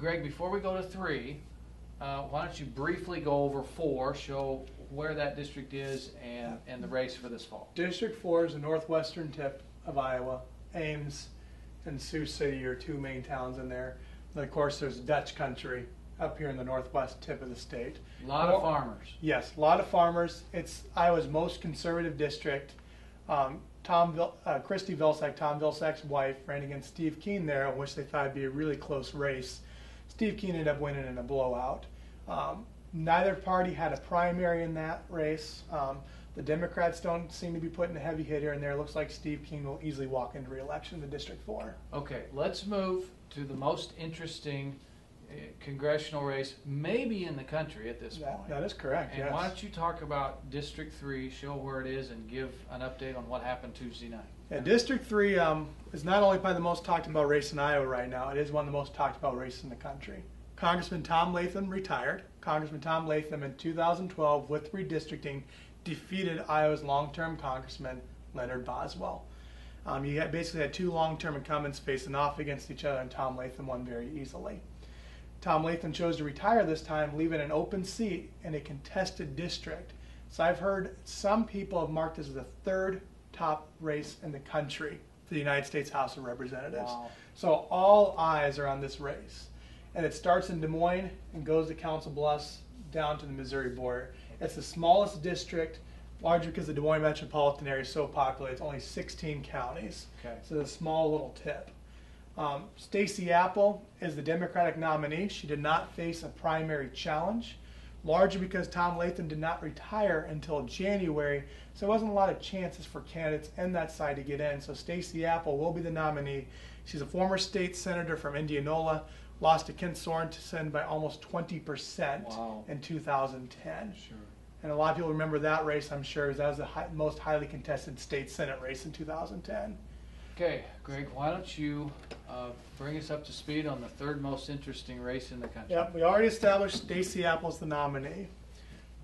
Greg, before we go to 3, why don't you briefly go over 4, show where that district is and the race for this fall. District 4 is the northwestern tip of Iowa. Ames and Sioux City are 2 main towns in there. And of course, there's Dutch country up here in the northwest tip of the state. A lot of farmers. Yes, a lot of farmers. It's Iowa's most conservative district. Christy Vilsack, Tom Vilsack's wife, ran against Steve Keene there, in which they thought it'd be a really close race. Steve Keene ended up winning in a blowout. Neither party had a primary in that race. The Democrats don't seem to be putting a heavy hitter in there. It looks like Steve Keene will easily walk into re-election in District 4. Okay, let's move to the most interesting congressional race maybe in the country at this point. That is correct, and yes. why don't you talk about District 3, show where it is, and give an update on what happened Tuesday night. Yeah, District 3 is not only probably the most talked about race in Iowa right now, it is one of the most talked about races in the country. Congressman Tom Latham retired. Congressman Tom Latham in 2012 with redistricting defeated Iowa's long-term Congressman Leonard Boswell. You basically had 2 long-term incumbents facing off against each other, and Tom Latham won very easily. Tom Latham chose to retire this time, leaving an open seat in a contested district. So I've heard some people have marked this as the 3rd top race in the country for the United States House of Representatives. Wow. So all eyes are on this race. And it starts in Des Moines and goes to Council Bluffs down to the Missouri border. It's the smallest district, largely because the Des Moines metropolitan area is so popular. It's only 16 counties. Okay. So it's a small little tip. Stacey Apple is the Democratic nominee. She did not face a primary challenge, largely because Tom Latham did not retire until January, so there wasn't a lot of chances for candidates in that side to get in. So Stacey Apple will be the nominee. She's a former state senator from Indianola, lost to Ken Sorensen by almost 20% Wow. in 2010. Sure. And a lot of people remember that race, I'm sure, because that was the most highly contested state Senate race in 2010. Okay, Greg, why don't you bring us up to speed on the 3rd most interesting race in the country? Yep, we already established Stacey Apple's the nominee.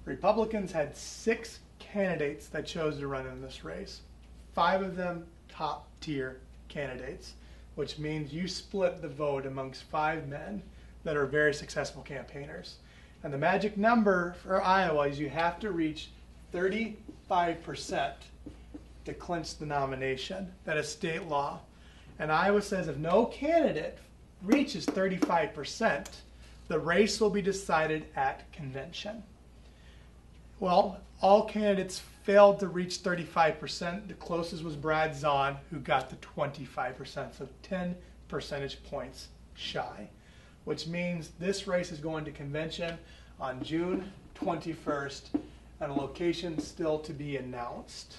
Republicans had 6 candidates that chose to run in this race. 5 of them top-tier candidates, which means you split the vote amongst 5 men that are very successful campaigners. And the magic number for Iowa is you have to reach 35% to clinch the nomination. That is state law. And Iowa says if no candidate reaches 35%, the race will be decided at convention. Well, all candidates failed to reach 35%. The closest was Brad Zahn, who got to 25%, so 10 percentage points shy, which means this race is going to convention on June 21st, and a location still to be announced.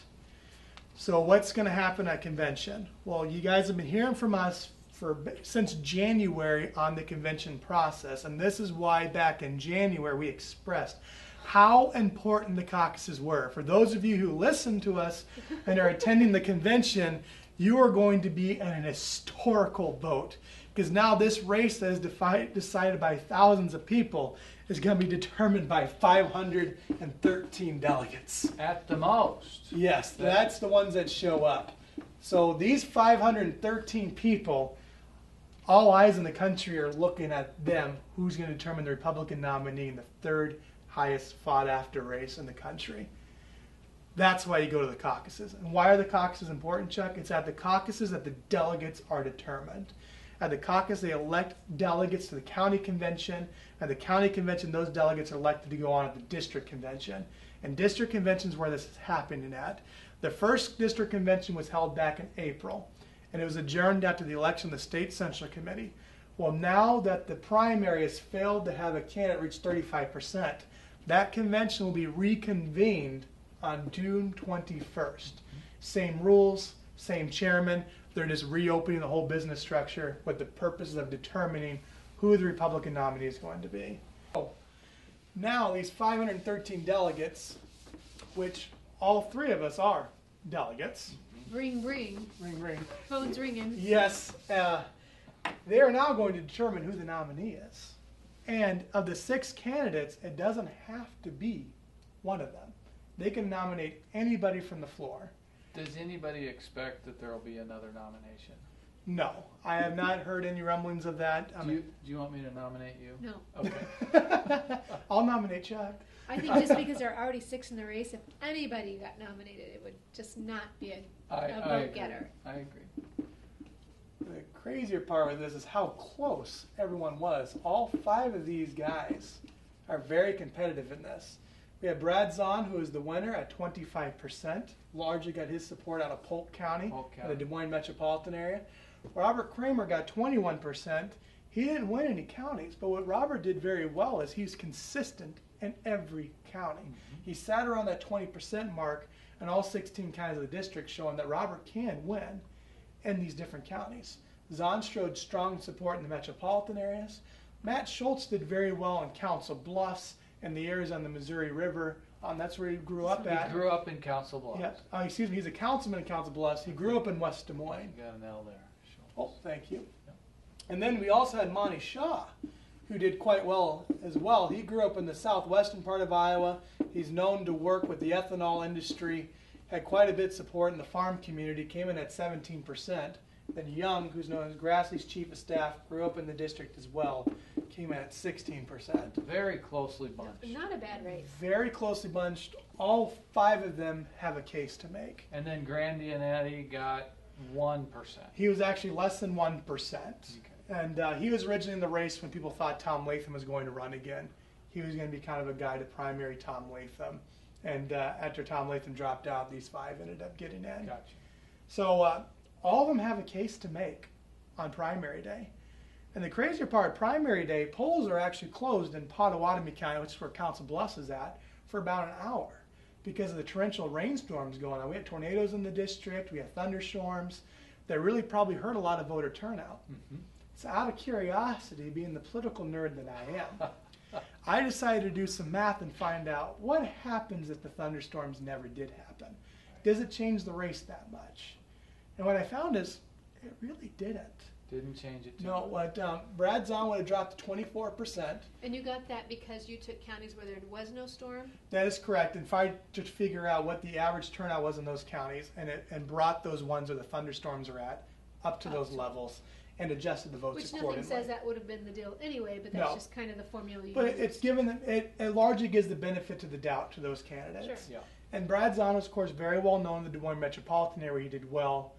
So what's going to happen at convention? Well, you guys have been hearing from us since January on the convention process, and this is why back in January we expressed how important the caucuses were. For those of you who listen to us and are attending the convention, you are going to be in an historical vote, because now this race that is decided by thousands of people is going to be determined by 513 delegates. At the most. Yes, that's the ones that show up. So these 513 people, all eyes in the country are looking at them, who's going to determine the Republican nominee in the 3rd highest fought after race in the country. That's why you go to the caucuses. And why are the caucuses important, Chuck? It's at the caucuses that the delegates are determined. At the caucus, they elect delegates to the county convention. At the county convention, those delegates are elected to go on at the district convention. And district convention is where this is happening at. The first district convention was held back in April, and it was adjourned after the election of the State Central Committee. Well, now that the primary has failed to have a candidate reach 35%, that convention will be reconvened on June 21st. Same rules, same chairman. They're just reopening the whole business structure with the purpose of determining who the Republican nominee is going to be. Oh, now these 513 delegates, which all 3 of us are delegates. Ring, ring. Ring, ring. Phone's ringing. Yes, they are now going to determine who the nominee is. And of the 6 candidates, it doesn't have to be one of them. They can nominate anybody from the floor. Does anybody expect that there will be another nomination? No, I have not heard any rumblings of that. Do you want me to nominate you? No. Okay. I'll nominate Chuck. I think just because there are already 6 in the race, if anybody got nominated, it would just not be a I vote agree. getter. I agree. The crazier part of this is how close everyone was. All 5 of these guys are very competitive in this. We have Brad Zahn, who is the winner at 25%. Largely got his support out of Polk County, the Des Moines metropolitan area. Robert Kramer got 21%. He didn't win any counties, but what Robert did very well is he's consistent in every county. Mm-hmm. He sat around that 20% mark in all 16 counties of the district, showing that Robert can win in these different counties. Zahn showed strong support in the metropolitan areas. Matt Schultz did very well in Council Bluffs and the areas on the Missouri River. That's where he grew up at. He grew up in Council Bluffs. Yeah. Excuse me, he's a councilman in Council Bluffs. He grew up in West Des Moines. You got an L there. Oh, thank you. And then we also had Monty Shaw, who did quite well as well. He grew up in the southwestern part of Iowa. He's known to work with the ethanol industry, had quite a bit of support in the farm community, came in at 17%. Then Young, who's known as Grassley's chief of staff, grew up in the district as well, came in at 16%. Very closely bunched. Not a bad race. Very closely bunched. All 5 of them have a case to make. And then Grandianetti got 1%. He was actually less than 1%. Okay. And he was originally in the race when people thought Tom Latham was going to run again. He was going to be kind of a guy to primary Tom Latham. And after Tom Latham dropped out, these 5 ended up getting in. Gotcha. So all of them have a case to make on primary day. And the crazier part, primary day, polls are actually closed in Pottawatomie County, which is where Council Bluffs is at, for about an hour because of the torrential rainstorms going on. We had tornadoes in the district. We had thunderstorms that really probably hurt a lot of voter turnout. Mm-hmm. So out of curiosity, being the political nerd that I am, I decided to do some math and find out what happens if the thunderstorms never did happen. Does it change the race that much? And what I found is it really didn't. Didn't change it too No, much. what Brad Zahn would have dropped to 24%. And you got that because you took counties where there was no storm? That is correct. And if I just figure out what the average turnout was in those counties and brought those ones where the thunderstorms are at up to those levels and adjusted the votes Which accordingly. nothing says that would have been the deal anyway, but that's No. just kind of the formula you But use. it's given them, it largely gives the benefit to the doubt to those candidates. Sure. Yeah. And Brad Zahn was, of course, very well known in the Des Moines metropolitan area. He did well.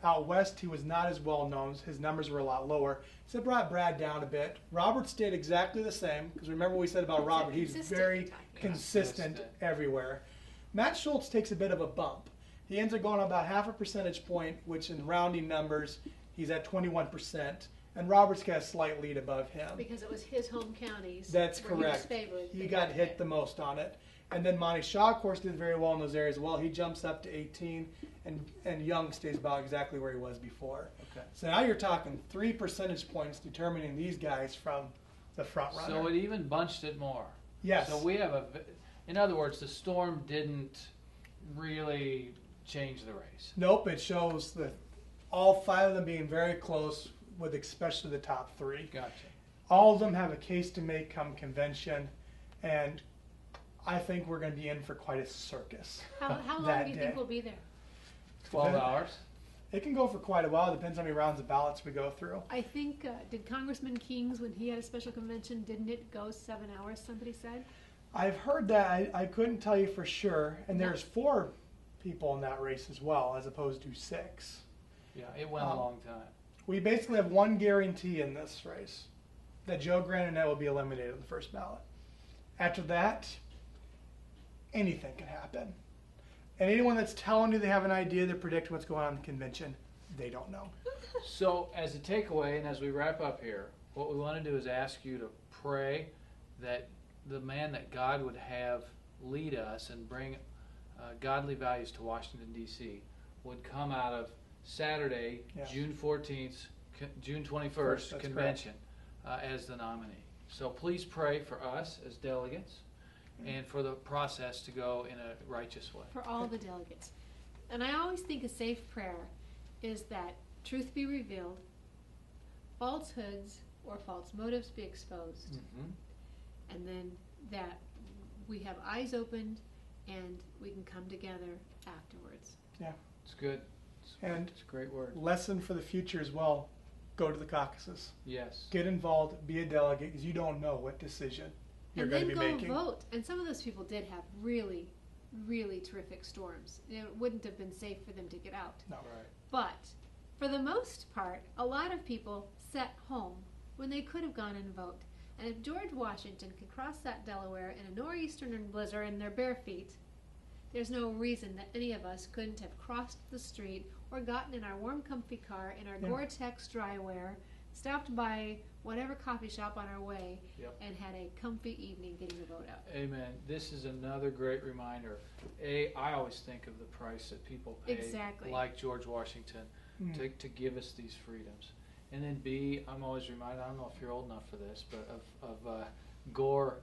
Out west, he was not as well known. His numbers were a lot lower. So it brought Brad down a bit. Robert stayed exactly the same, because remember what we said about Robert. He's Consistent very type. consistent everywhere. Matt Schultz takes a bit of a bump. He ends up going about half a percentage point, which in rounding numbers, he's at 21%. And Robert's got a slight lead above him. Because it was his home counties. That's where he was correct. favored. He got hit the most on it. And then Monty Shaw, of course, did very well in those areas as well. He jumps up to 18, and Young stays about exactly where he was before. Okay. So now you're talking 3 percentage points determining these guys from the front runner. So it even bunched it more. Yes. So we have in other words, the storm didn't really change the race. Nope, it shows that all 5 of them being very close, with especially the top 3. Gotcha. All of them have a case to make come convention, and I think we're going to be in for quite a circus. How long that do you day. think we'll be there? 12 hours. It can go for quite a while. Depends how many rounds of ballots we go through. I think, did Congressman Kings, when he had a special convention, didn't it go 7 hours, somebody said? I've heard that. I couldn't tell you for sure. And there's 4 people in that race as well, as opposed to 6. Yeah, it went a long time. We basically have one guarantee in this race, that Joe Grandinet will be eliminated on the first ballot. After that, anything can happen. And anyone that's telling you they have an idea, they're predicting what's going on in the convention, they don't know. So as a takeaway, and as we wrap up here, what we want to do is ask you to pray that the man that God would have lead us and bring godly values to Washington, D.C. would come out of Saturday, Yes. June 14th, June 21st That's convention as the nominee. So please pray for us as delegates and for the process to go in a righteous way. For all the delegates. And I always think a safe prayer is that truth be revealed, falsehoods or false motives be exposed, Mm-hmm. and then that we have eyes opened and we can come together afterwards. Yeah. It's good. And It's a great word. lesson for the future as well, go to the caucuses. Yes. Get involved, be a delegate, because you don't know what decision you're And going then to be go making. vote. And some of those people did have really, really terrific storms. It wouldn't have been safe for them to get out. No. Right. But for the most part, a lot of people sat home when they could have gone and vote. And if George Washington could cross that Delaware in a nor'easter and blizzard in their bare feet, there's no reason that any of us couldn't have crossed the street or gotten in our warm, comfy car in our Yeah. Gore-Tex drywear, stopped by whatever coffee shop on our way, Yep. and had a comfy evening getting the vote out. Amen. This is another great reminder. I always think of the price that people pay, Exactly. like George Washington, to give us these freedoms. And then B, I'm always reminded, I don't know if you're old enough for this, but of Gore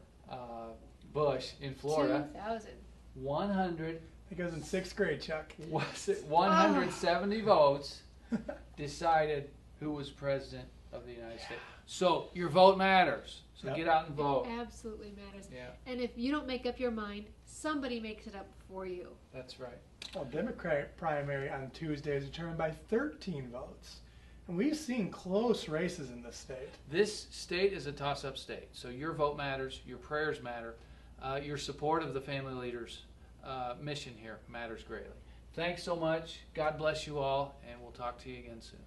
Bush in Florida. 2000. 100, It goes in 6th grade, Chuck. was it 170 votes decided who was president of the United States. So your vote matters. So Yep. get out and vote. It absolutely matters. Yeah, And if you don't make up your mind, somebody makes it up for you. that's right. Well, Democratic primary on Tuesday is determined by 13 votes. And we've seen close races in this state. This state is a toss-up state, so your vote matters, your prayers matter, your support of the family leaders' mission here matters greatly. Thanks so much. God bless you all, and we'll talk to you again soon.